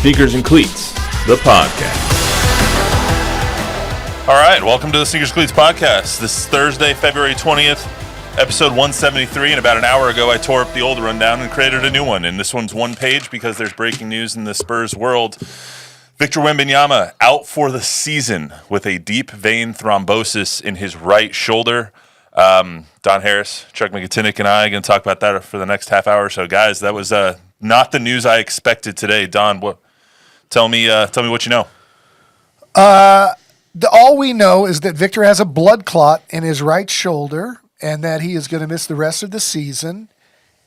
Sneakers and Cleats, the podcast. All right, welcome to the Sneakers and Cleats podcast. This is Thursday, February 20th, episode 173, and about an hour ago I tore up the old rundown and created a new one, and this one's one page because there's breaking news in the Spurs world. Victor Wembanyama out for the season with a deep vein thrombosis in his right shoulder. Don Harris, Chuck Miketinac, and I are going to talk about that for the next half hour or so. Guys, that was not the news I expected today. Don, tell me what you know. All we know is that Victor has a blood clot in his right shoulder and that he is going to miss the rest of the season.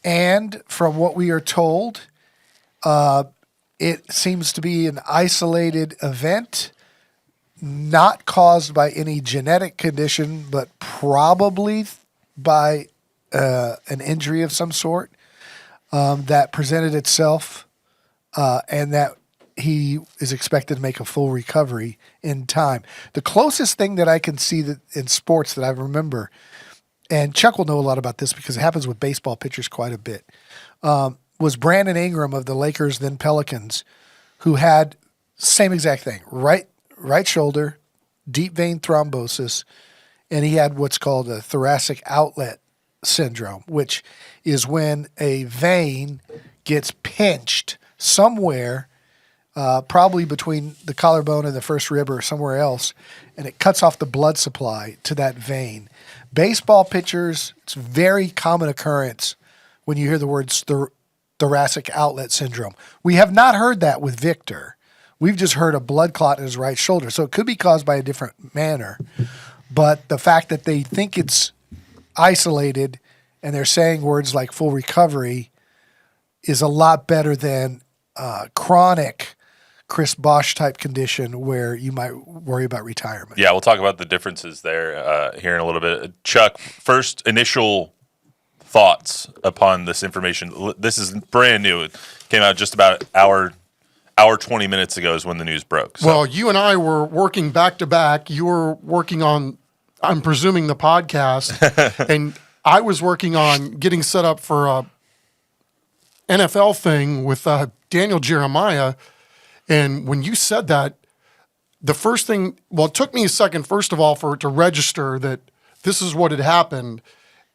And from what we are told, it seems to be an isolated event, not caused by any genetic condition, but probably by an injury of some sort that presented itself, and that he is expected to make a full recovery in time. The closest thing that I can see that in sports that I remember, and Chuck will know a lot about this because it happens with baseball pitchers quite a bit, was Brandon Ingram of the Lakers, then Pelicans, who had same exact thing, right shoulder, deep vein thrombosis, and he had what's called a thoracic outlet syndrome, which is when a vein gets pinched somewhere, probably between the collarbone and the first rib or somewhere else, and it cuts off the blood supply to that vein. Baseball pitchers, it's a very common occurrence when you hear the words thoracic outlet syndrome. We have not heard that with Victor. We've just heard a blood clot in his right shoulder. So it could be caused by a different manner. But the fact that they think it's isolated and they're saying words like full recovery is a lot better than chronic Chris Bosh type condition where you might worry about retirement. Yeah, we'll talk about the differences there here in a little bit. Chuck, first initial thoughts upon this information. This is brand new. It came out just about hour 20 minutes ago is when the news broke. So. Well, you and I were working back to back. You were working on, I'm presuming, the podcast, and I was working on getting set up for a NFL thing with Daniel Jeremiah. And when you said that, the first thing, well, it took me a second, first of all, for it to register that this is what had happened.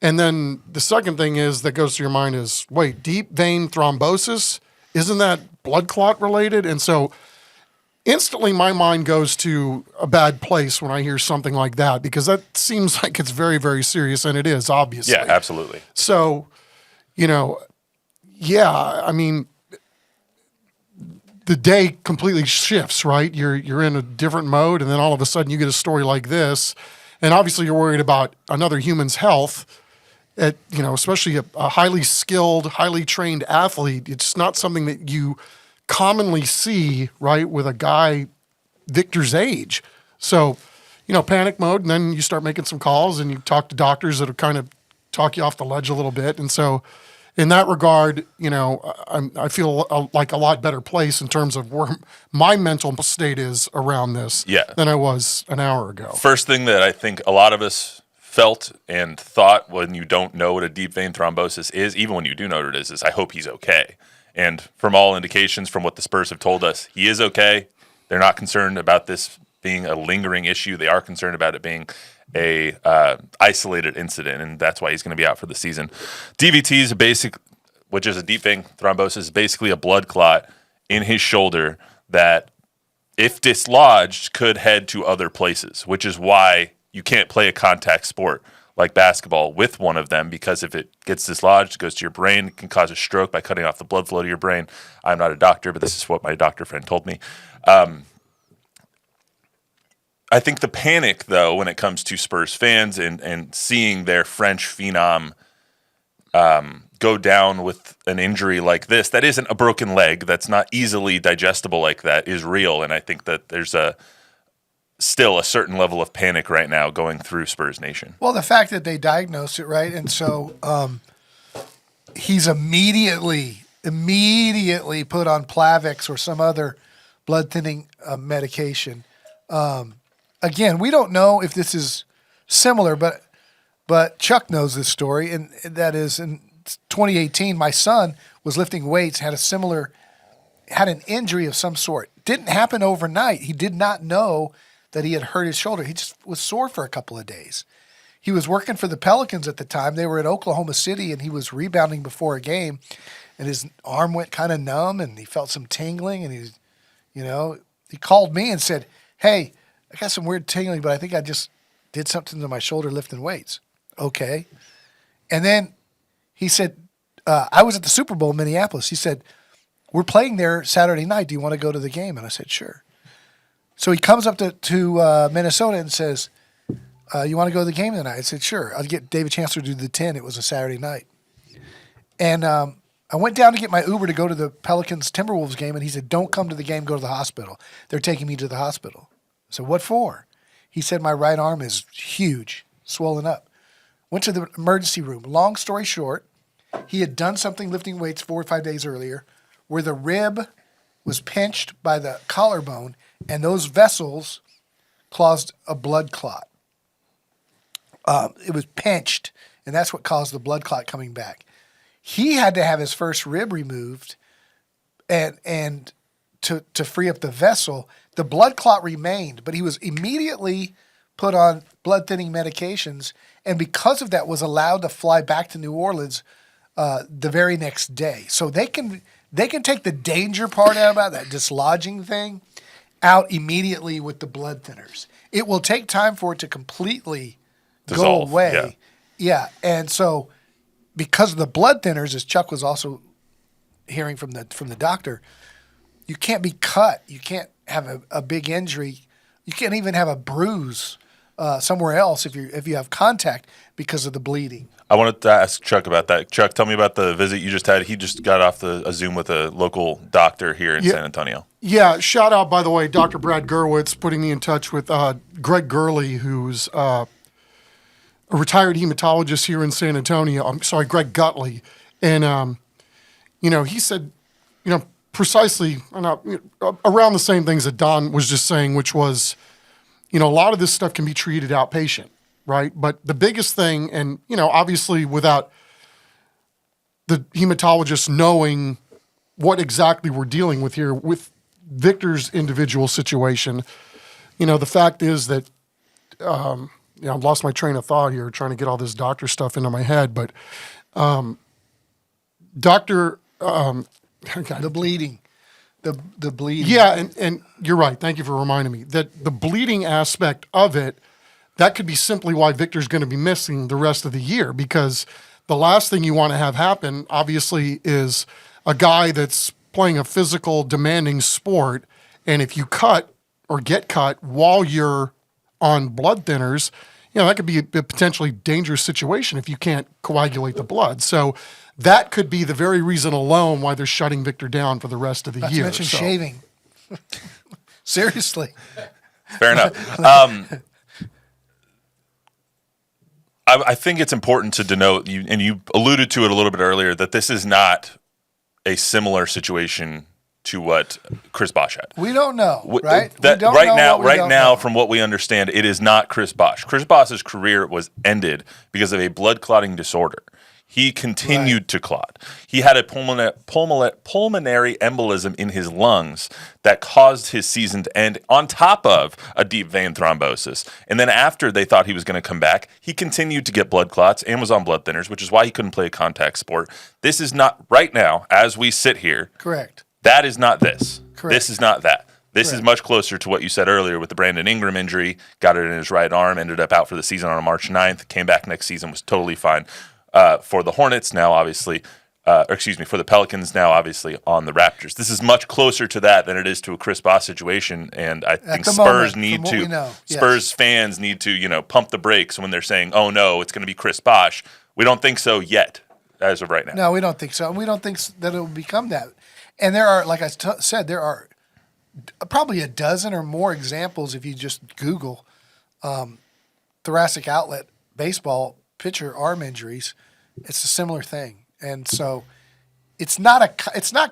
And then the second thing is that goes through your mind is, wait, deep vein thrombosis? Isn't that blood clot related? And so instantly my mind goes to a bad place when I hear something like that, because that seems like it's very, very serious, and it is, obviously. Yeah, absolutely. So, I mean, the day completely shifts, right? You're in a different mode, and then all of a sudden you get a story like this, and obviously you're worried about another human's health. Especially a highly skilled, highly trained athlete. It's not something that you commonly see, right, with a guy Victor's age. So, panic mode, and then you start making some calls and you talk to doctors that will kind of talk you off the ledge a little bit. And so in that regard, I feel like a lot better place in terms of where my mental state is around this than I was an hour ago. First thing that I think a lot of us felt and thought when you don't know what a deep vein thrombosis is, even when you do know what it is I hope he's okay. And from all indications, from what the Spurs have told us, he is okay. They're not concerned about this being a lingering issue. They are concerned about it being a isolated incident, and that's why he's going to be out for the season. DVT is which is a deep vein thrombosis, is basically a blood clot in his shoulder that, if dislodged, could head to other places, which is why you can't play a contact sport like basketball with one of them, because if it gets dislodged, it goes to your brain, it can cause a stroke by cutting off the blood flow to your brain. I'm not a doctor, but this is what my doctor friend told me. I think the panic, though, when it comes to Spurs fans and seeing their French phenom go down with an injury like this, that isn't a broken leg, that's not easily digestible like that, is real. And I think that there's still a certain level of panic right now going through Spurs Nation. Well, the fact that they diagnosed it, right, and so he's immediately put on Plavix or some other blood thinning medication. Again, we don't know if this is similar, but Chuck knows this story, and that is in 2018, my son was lifting weights, had a similar had an injury of some sort. Didn't happen overnight. He did not know that he had hurt his shoulder. He just was sore for a couple of days. He was working for the Pelicans at the time. They were in Oklahoma City, and he was rebounding before a game, and his arm went kind of numb, and he felt some tingling, and he called me and said, "Hey, I got some weird tingling, but I think I just did something to my shoulder lifting weights." Okay. And then he said, I was at the Super Bowl in Minneapolis. He said, "We're playing there Saturday night. Do you want to go to the game?" And I said, "Sure." So he comes up to Minnesota and says, "You want to go to the game tonight?" I said, "Sure." I'll get David Chancellor to do the 10. It was a Saturday night. And I went down to get my Uber to go to the Pelicans-Timberwolves game, and he said, "Don't come to the game. Go to the hospital. They're taking me to the hospital." I said, "What for?" He said, "My right arm is huge, swollen up." Went to the emergency room. Long story short, he had done something lifting weights 4 or 5 days earlier where the rib was pinched by the collarbone, and those vessels caused a blood clot. It was pinched, and that's what caused the blood clot coming back. He had to have his first rib removed and to free up the vessel. The blood clot remained, but he was immediately put on blood thinning medications, and because of that was allowed to fly back to New Orleans the very next day. So they can take the danger part out about that dislodging thing out immediately with the blood thinners. It will take time for it to completely Dissolve, go away. Yeah. And so because of the blood thinners, as Chuck was also hearing from the doctor, you can't be cut. You can't have a big injury. You can't even have a bruise somewhere else if you have contact because of the bleeding. I wanted to ask Chuck about that. Chuck, tell me about the visit you just had. He just got off a Zoom with a local doctor here in San Antonio. Yeah, shout out, by the way, Dr. Brad Gerwitz putting me in touch with Greg Gurley, who's a retired hematologist here in San Antonio. I'm sorry, Greg Gutley. And, he said, precisely around the same things that Don was just saying, which was, a lot of this stuff can be treated outpatient, right? But the biggest thing, and, obviously without the hematologist knowing what exactly we're dealing with here with Victor's individual situation, the fact is that, I've lost my train of thought here trying to get all this doctor stuff into my head, but Dr. The bleeding. The bleeding. Yeah, and you're right. Thank you for reminding me that the bleeding aspect of it, that could be simply why Victor's going to be missing the rest of the year, because the last thing you want to have happen, obviously, is a guy that's playing a physical, demanding sport, and if you cut or get cut while you're on blood thinners, that could be a potentially dangerous situation if you can't coagulate the blood. So that could be the very reason alone why they're shutting Victor down for the rest of the year. Not to mention shaving. Seriously. Fair enough. I think it's important to denote, and you alluded to it a little bit earlier, that this is not a similar situation to what Chris Bosh had. We don't know, right? Right now, from what we understand, it is not Chris Bosh. Chris Bosh's career was ended because of a blood clotting disorder. He continued to clot. He had a pulmonary embolism in his lungs that caused his season to end on top of a deep vein thrombosis. And then after they thought he was going to come back, he continued to get blood clots and was on blood thinners, which is why he couldn't play a contact sport. This is not, right now, as we sit here. Correct. That is not this. Correct. This is not that. This Correct. is much closer to what you said earlier with the Brandon Ingram injury. Got it in his right arm, ended up out for the season on March 9th, came back next season, was totally fine. For the Hornets now, obviously, for the Pelicans now, obviously, on the Raptors. This is much closer to that than it is to a Chris Bosh situation, and I think Spurs fans need to, pump the brakes when they're saying, "Oh no, it's going to be Chris Bosh." We don't think so yet, as of right now. No, we don't think so. We don't think that it will become that. And there are, like I said, there are probably a dozen or more examples if you just Google thoracic outlet baseball pitcher arm injuries. It's a similar thing, and so it's not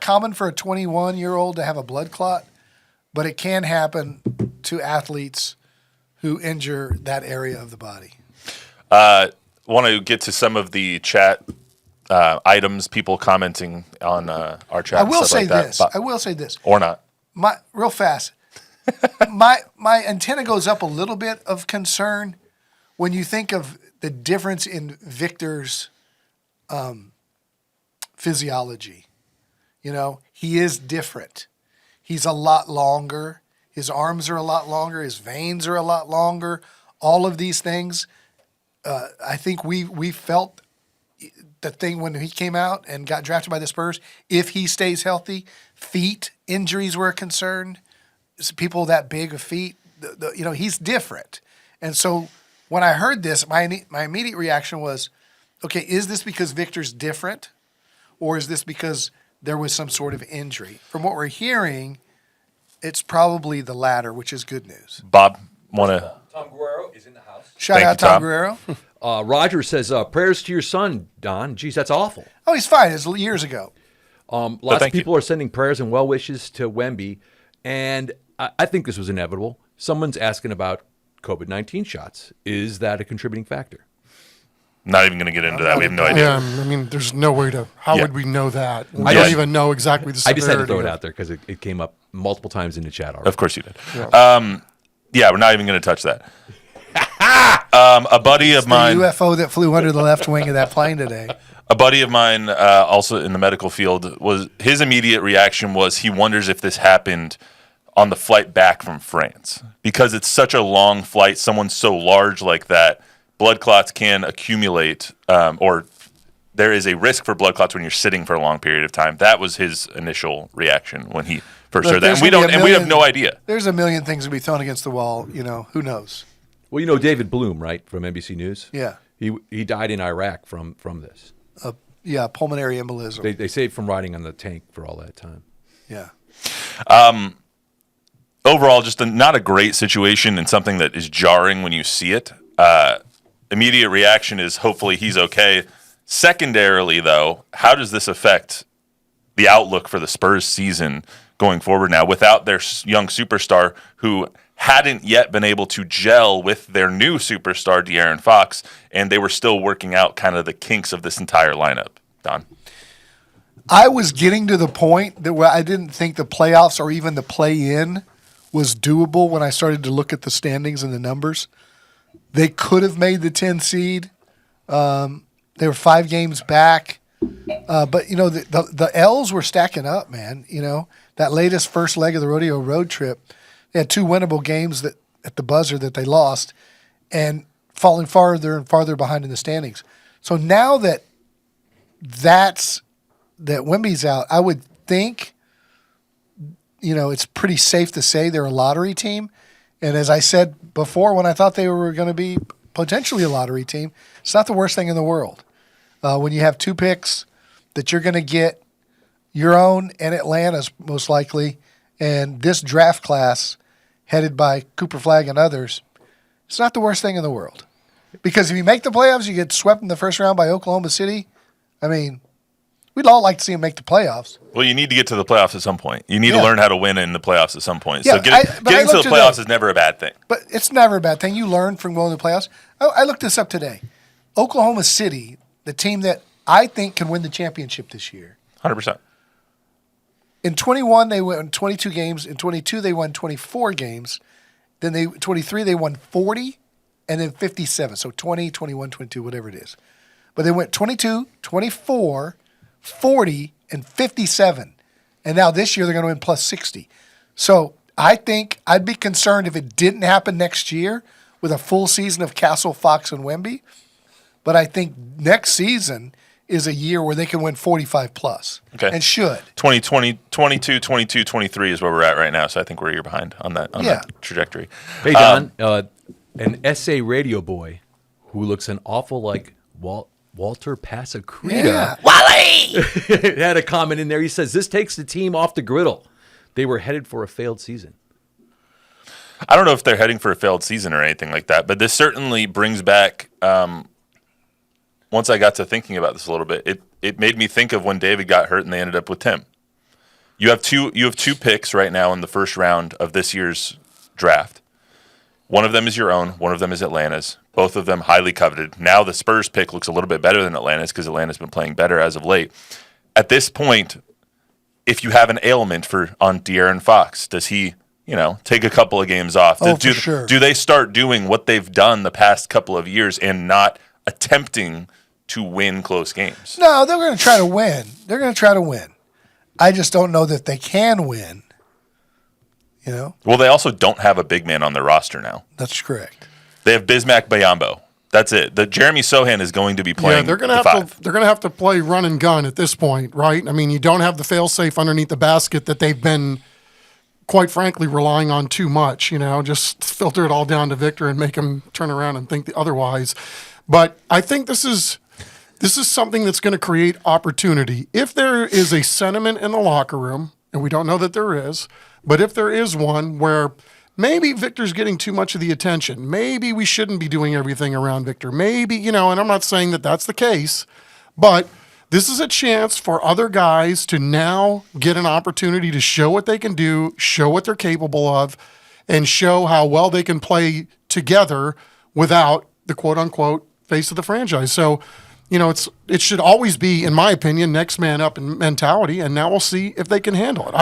common for a 21-year-old to have a blood clot, but it can happen to athletes who injure that area of the body. Want to get to some of the chat items, people commenting on our chat. I will stuff say like that, this. but- I will say this. or not. Real fast. my antenna goes up a little bit of concern when you think of the difference in Victor's physiology. You know, he is different. He's a lot longer. His arms are a lot longer. His veins are a lot longer. All of these things. I think we felt the thing when he came out and got drafted by the Spurs. If he stays healthy, feet injuries were a concern. People that big of feet, he's different. And so when I heard this, my immediate reaction was, okay, is this because Victor's different, or is this because there was some sort of injury? From what we're hearing, it's probably the latter, which is good news. Bob, want to? Tom Guerrero is in the house. Shout Thank out you, Tom Tom. Guerrero. Roger says, prayers to your son, Don. Geez, that's awful. Oh, he's fine. It's years ago. Lots of thank people are sending prayers and well wishes to Wemby, and I think this was inevitable. Someone's asking about COVID-19 shots. Is that a contributing factor? Not even going to get into that. We have no idea. Yeah, I mean, there's no way to. How Yeah. would we know that? We I don't just- even know exactly the I severity. just had to throw it of- out there because it came up multiple times in the chat already. Of course you did. Yeah, we're not even going to touch that. A buddy of mine. The UFO that flew under the left wing of that plane today. A buddy of mine, also in the medical field, was his immediate reaction was he wonders if this happened on the flight back from France because it's such a long flight. Someone so large like that, blood clots can accumulate, or there is a risk for blood clots when you're sitting for a long period of time. That was his initial reaction when he first Look, heard that, there's and we gonna be don't, a and we have million- no idea. There's a million things to be thrown against the wall. Who knows? Well, you know David Bloom, right, from NBC News? Yeah. He died in Iraq from this. Yeah, pulmonary embolism. They saved from riding on the tank for all that time. Yeah. Overall, just not a great situation and something that is jarring when you see it. Immediate reaction is hopefully he's okay. Secondarily, though, how does this affect the outlook for the Spurs season going forward now without their young superstar who hadn't yet been able to gel with their new superstar, De'Aaron Fox, and they were still working out kind of the kinks of this entire lineup? Don? I was getting to the point that where I didn't think the playoffs or even the play-in was doable when I started to look at the standings and the numbers. They could have made the 10 seed. They were 5 games back. But, the L's were stacking up, man. That latest first leg of the rodeo road trip, they had 2 winnable games that at the buzzer that they lost and falling farther and farther behind in the standings. So now that Wemby's out, I would think, it's pretty safe to say they're a lottery team. And as I said before, when I thought they were going to be potentially a lottery team, it's not the worst thing in the world. When you have 2 picks that you're going to get your own and Atlanta's most likely, and this draft class headed by Cooper Flagg and others, it's not the worst thing in the world. Because if you make the playoffs, you get swept in the first round by Oklahoma City. I mean, we'd all like to see them make the playoffs. Well, you need to get to the playoffs at some point. You need to Yeah. learn how to win in the playoffs at some point. Yeah, So getting to the looked playoffs today. is never a bad thing. But it's never a bad thing. You learn from going to the playoffs. I looked this up today. Oklahoma City, the team that I think can win the championship this year. 100%. In 21, they won 22 games. In 22, they won 24 games. Then 23, they won 40, and then 57. So 20, 21, 22, whatever it is. But they went 22, 24, 40, and 57. And now this year they're going to win plus 60. So I think I'd be concerned if it didn't happen next year with a full season of Castle, Fox, and Wemby. But I think next season is a year where they can win 45 plus. Okay. And should. 2020, 22, 22, 23 is where we're at right now. So I think we're a year behind on that trajectory. Hey, Don, an SA radio boy who looks an awful like Walter Pasacreta had a comment in there. He says, this takes the team off the griddle. They were headed for a failed season. I don't know if they're heading for a failed season or anything like that, but this certainly brings back, once I got to thinking about this a little bit, it made me think of when David got hurt and they ended up with Tim. You have two picks right now in the first round of this year's draft. One of them is your own. One of them is Atlanta's. Both of them highly coveted. Now the Spurs pick looks a little bit better than Atlanta's because Atlanta's been playing better as of late. At this point, if you have an ailment on De'Aaron Fox, does he, take a couple of games off? For sure. Do they start doing what they've done the past couple of years and not attempting to win close games? No, they're going to try to win. They're going to try to win. I just don't know that they can win. Well, they also don't have a big man on their roster now. That's correct. They have Bismack Biyombo. That's it. The Jeremy Sohan is going to be playing. Yeah, they're going to have to play run and gun at this point, right? I mean, you don't have the fail-safe underneath the basket that they've been, quite frankly, relying on too much. Just filter it all down to Victor and make him turn around and think otherwise. But I think this is something that's going to create opportunity. If there is a sentiment in the locker room, and we don't know that there is, but if there is one where maybe Victor's getting too much of the attention, maybe we shouldn't be doing everything around Victor, maybe, and I'm not saying that that's the case, but this is a chance for other guys to now get an opportunity to show what they can do, show what they're capable of, and show how well they can play together without the quote-unquote face of the franchise. So, it should always be, in my opinion, next man up in mentality, and now we'll see if they can handle it.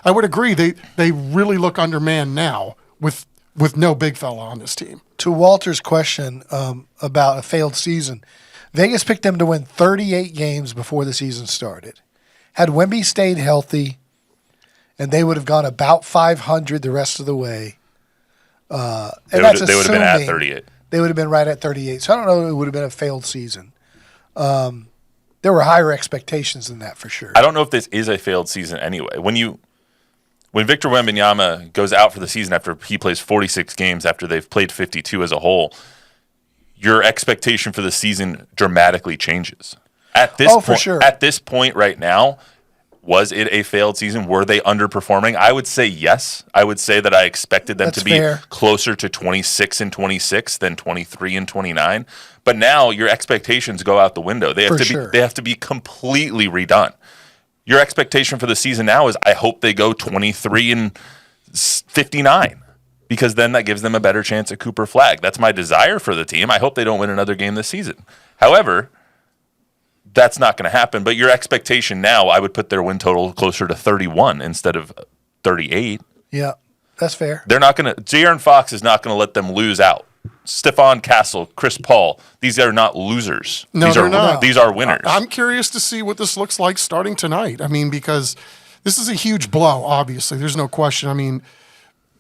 I would agree they really look undermanned now with no big fella on this team. To Walter's question about a failed season, Vegas picked them to win 38 games before the season started. Had Wemby stayed healthy, and they would have gone about 500 the rest of the way. They would have been at 38. They would have been right at 38. So I don't know if it would have been a failed season. There were higher expectations than that for sure. I don't know if this is a failed season anyway. When Victor Wembanyama goes out for the season after he plays 46 games after they've played 52 as a whole, your expectation for the season dramatically changes. At this point, for sure. At this point right now, was it a failed season? Were they underperforming? I would say yes. I would say that I expected them to be fair. Closer to 26 and 26 than 23 and 29. But now your expectations go out the window. They have to be completely redone. Your expectation for the season now is I hope they go 23 and 59 because then that gives them a better chance at Cooper Flag. That's my desire for the team. I hope they don't win another game this season. However, that's not going to happen. But your expectation now, I would put their win total closer to 31 instead of 38. Yeah, that's fair. They're not going to. De'Aaron Fox is not going to let them lose out. Stephon Castle, Chris Paul, these are not losers. No, they're not. These are winners. I'm curious to see what this looks like starting tonight. I mean, because this is a huge blow, obviously. There's no question. I mean,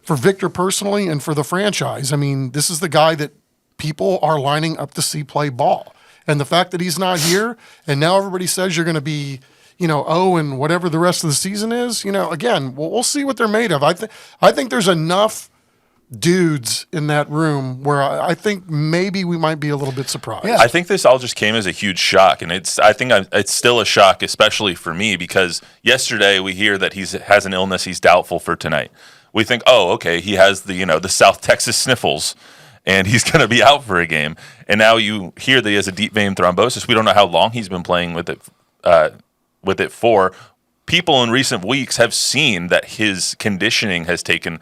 for Victor personally and for the franchise, I mean, this is the guy that people are lining up to see play ball. And the fact that he's not here, and now everybody says you're going to be, and whatever the rest of the season is, again, we'll see what they're made of. I think there's enough dudes in that room where I think maybe we might be a little bit surprised. Yeah. I think this all just came as a huge shock, and it's still a shock, especially for me, because yesterday we hear that he has an illness, he's doubtful for tonight. We think, oh, okay, he has the South Texas sniffles, and he's going to be out for a game. And now you hear that he has a deep vein thrombosis. We don't know how long he's been playing with it for. People in recent weeks have seen that his conditioning has taken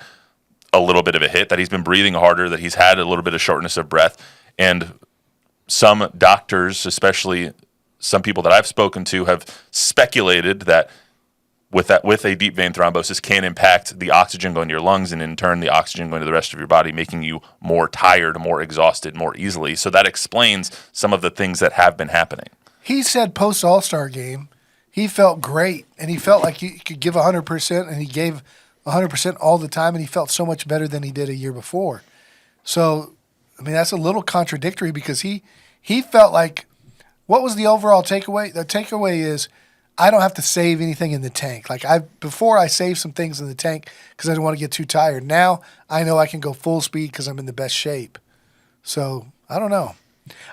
a little bit of a hit, that he's been breathing harder, that he's had a little bit of shortness of breath. And some doctors, especially some people that I've spoken to, have speculated that with a deep vein thrombosis can impact the oxygen going to your lungs and in turn the oxygen going to the rest of your body, making you more tired, more exhausted, more easily. So that explains some of the things that have been happening. He said post All-Star game, he felt great and he felt like he could give 100% and he gave 100% all the time and he felt so much better than he did a year before. So, I mean, that's a little contradictory because he felt like, what was the overall takeaway? The takeaway is, I don't have to save anything in the tank. Like before I saved some things in the tank because I didn't want to get too tired. Now I know I can go full speed because I'm in the best shape. So I don't know.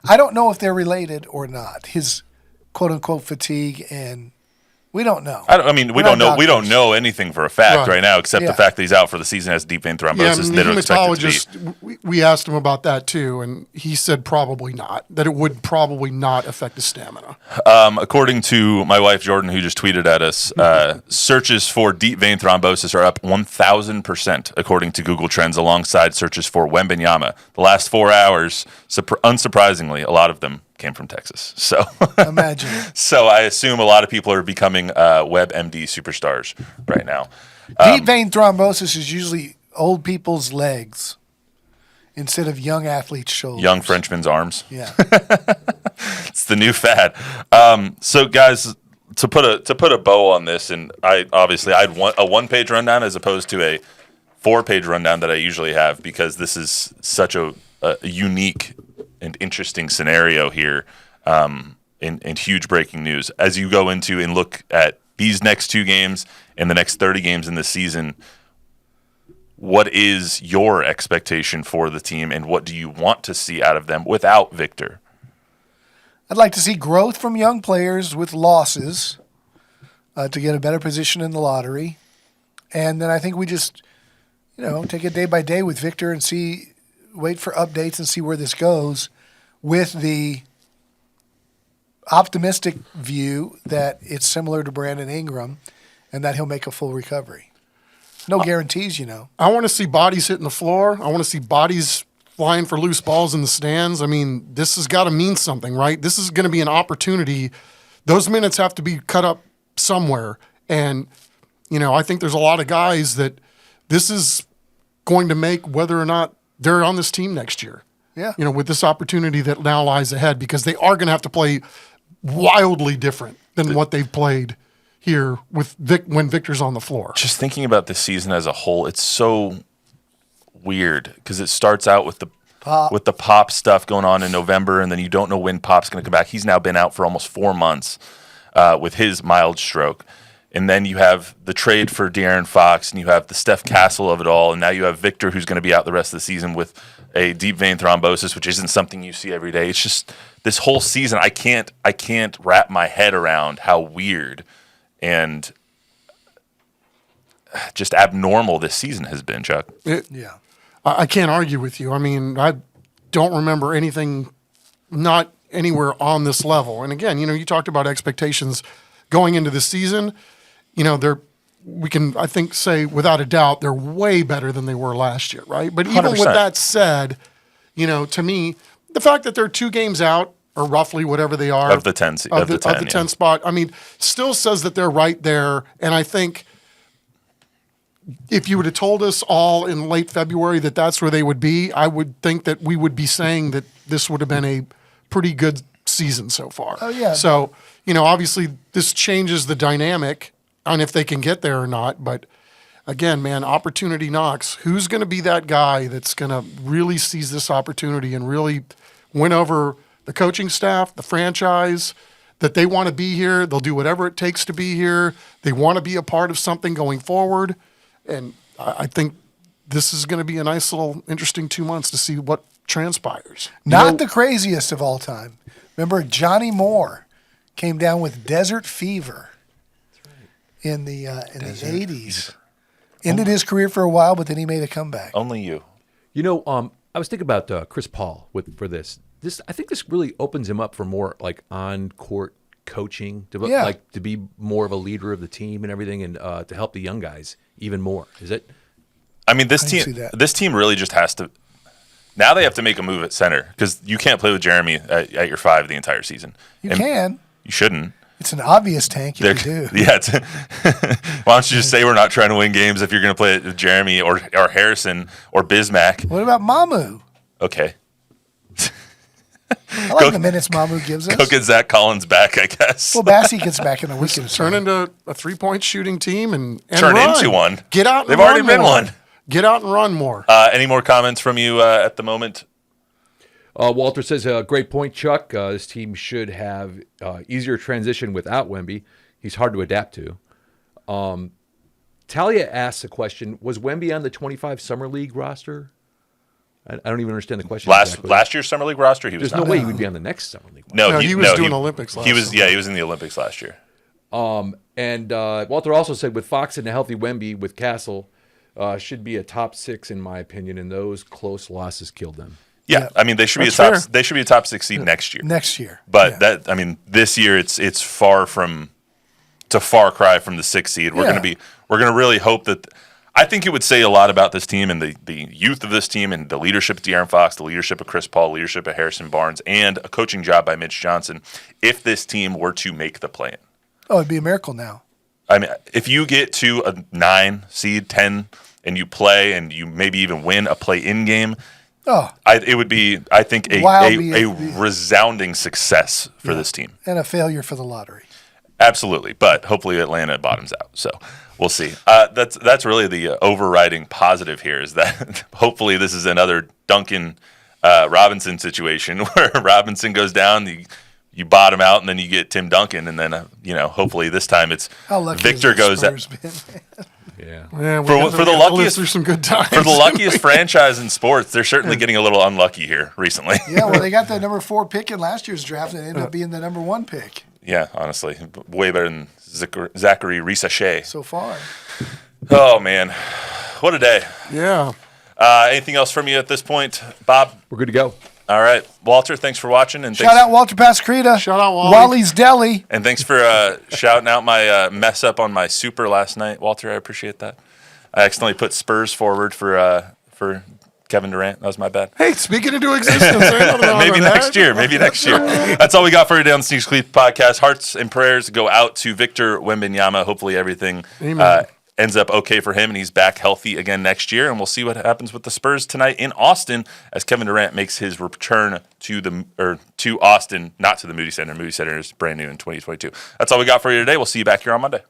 I don't know if they're related or not. His quote unquote fatigue and We don't know. We don't know anything for a fact right now, except Yeah. the fact that he's out for the season, has deep vein thrombosis. Yeah, They don't expect it to be. hematologist, we asked him about that too, and he said probably not, that it would probably not affect his stamina. According to my wife Jordan, who just tweeted at us, searches for deep vein thrombosis are up 1,000% according to Google Trends, alongside searches for Wembanyama. The last 4 hours, unsurprisingly, a lot of them came from Texas. So Imagine. So I assume a lot of people are becoming WebMD superstars right now. Deep vein thrombosis is usually old people's legs instead of young athletes' shoulders. Young Frenchman's arms. Yeah. It's the new fad. So guys, to put a bow on this, and I had a 1-page rundown as opposed to a 4-page rundown that I usually have, because this is such a unique and interesting scenario here, in huge breaking news. As you go into and look at these next 2 games and the next 30 games in the season, what is your expectation for the team, and what do you want to see out of them without Victor? I'd like to see growth from young players with losses to get a better position in the lottery. And then I think we just, take it day by day with Victor and wait for updates and see where this goes, with the optimistic view that it's similar to Brandon Ingram and that he'll make a full recovery. No guarantees, I want to see bodies hitting the floor. I want to see bodies flying for loose balls in the stands. I mean, this has got to mean something, right? This is going to be an opportunity. Those minutes have to be cut up somewhere. And, I think there's a lot of guys that this is going to make whether or not they're on this team next year. Yeah. With this opportunity that now lies ahead, because they are going to have to play wildly different than what they've played here with when Victor's on the floor. Just thinking about this season as a whole, it's so weird, because it starts out with the Pop stuff going on in November, and then you don't know when Pop's going to come back. He's now been out for almost 4 months with his mild stroke. And then you have the trade for De'Aaron Fox, and you have the Steph Castle of it all, and now you have Victor, who's going to be out the rest of the season with a deep vein thrombosis, which isn't something you see every day. It's just this whole season, I can't wrap my head around how weird and just abnormal this season has been, Chuck. Yeah. I can't argue with you. I mean, I don't remember anything not anywhere on this level. And again, you talked about expectations going into the season. We can, I think, say without a doubt, they're way better than they were last year, right? But even 100%. with that said, to me, the fact that they're 2 games out, or roughly whatever they are Of the 10 spot, I mean, still says that they're right there. And I think if you would have told us all in late February that that's where they would be, I would think that we would be saying that this would have been a pretty good season so far. Oh, yeah. So, obviously this changes the dynamic on if they can get there or not. But again, man, opportunity knocks. Who's going to be that guy that's going to really seize this opportunity and really win over the coaching staff, the franchise, that they want to be here? They'll do whatever it takes to be here. They want to be a part of something going forward. And I think this is going to be a nice little interesting 2 months to see what transpires. Not the craziest of all time. Remember, Johnny Moore came down with desert fever in the 80s. Ended his career for a while, but then he made a comeback. Only you. I was thinking about Chris Paul for this. I think this really opens him up for more like on-court coaching, to be more of a leader of the team and everything, and to help the young guys even more. Is it? I mean, this team really just has to. Now they have to make a move at center, because you can't play with Jeremy at your 5 the entire season. You can. You shouldn't. It's an obvious tank if you do. Yeah. Why don't you just say we're not trying to win games if you're going to play with Jeremy or Harrison or Bismack? What about Mamu? Okay. I like the minutes Mamu gives us. Go get Zach Collins back, I guess. Well, Bassey gets back in a week. Turn into a 3-point shooting team and turn run. into one. Get out and They've run already been more. one. Get out and run more. Any more comments from you at the moment? Walter says, great point, Chuck. This team should have easier transition without Wemby. He's hard to adapt to. Talia asks a question, was Wemby on the 25 Summer League roster? I don't even understand the question. Last year's Summer League roster, he was There's no way he would be on the next Summer League roster. No, he was doing Olympics last He was in the Olympics last year. And Walter also said with Fox and a healthy Wemby with Castle, should be a top 6 in my opinion, and those close losses killed them. Yeah, I mean they should be That's fair. they should be a top 6 seed next year. Next year. But this year it's a far cry from the 6th seed. We're gonna really hope that. I think it would say a lot about this team and the youth of this team and the leadership of De'Aaron Fox, the leadership of Chris Paul, leadership of Harrison Barnes, and a coaching job by Mitch Johnson if this team were to make the play-in. Oh, it'd be a miracle now. I mean, if you get to a 9 seed, 10, and you play and you maybe even win a play-in game, it would be, I think, a resounding success for this team. And a failure for the lottery. Absolutely, but hopefully Atlanta bottoms out. So we'll see. That's really the overriding positive here is that hopefully this is another Duncan Robinson situation where Robinson goes down, you bottom out, and then you get Tim Duncan, and then hopefully this time it's Victor goes out. Yeah. For the luckiest through some good times. For the luckiest franchise in sports, they're certainly getting a little unlucky here recently. Yeah, well, they got the number 4 pick in last year's draft, and it ended up being the number 1 pick. Yeah, honestly, way better than Zachary Risachet So far. Oh man, what a day! Yeah. Anything else from you at this point, Bob? We're good to go. All right, Walter. Thanks for watching, and shout out Walter Pasquarita. Shout out Wally's Deli, and thanks for shouting out my mess up on my super last night, Walter. I appreciate that. I accidentally put Spurs forward for Kevin Durant. That was my bad. Hey, speaking into existence. Maybe next year. Maybe next year. That's all we got for today on the Sneaks Cleats podcast. Hearts and prayers go out to Victor Wembanyama. Hopefully everything ends up okay for him and he's back healthy again next year. And we'll see what happens with the Spurs tonight in Austin as Kevin Durant makes his return to Austin, not to the Moody Center. Moody Center is brand new in 2022. That's all we got for you today. We'll see you back here on Monday.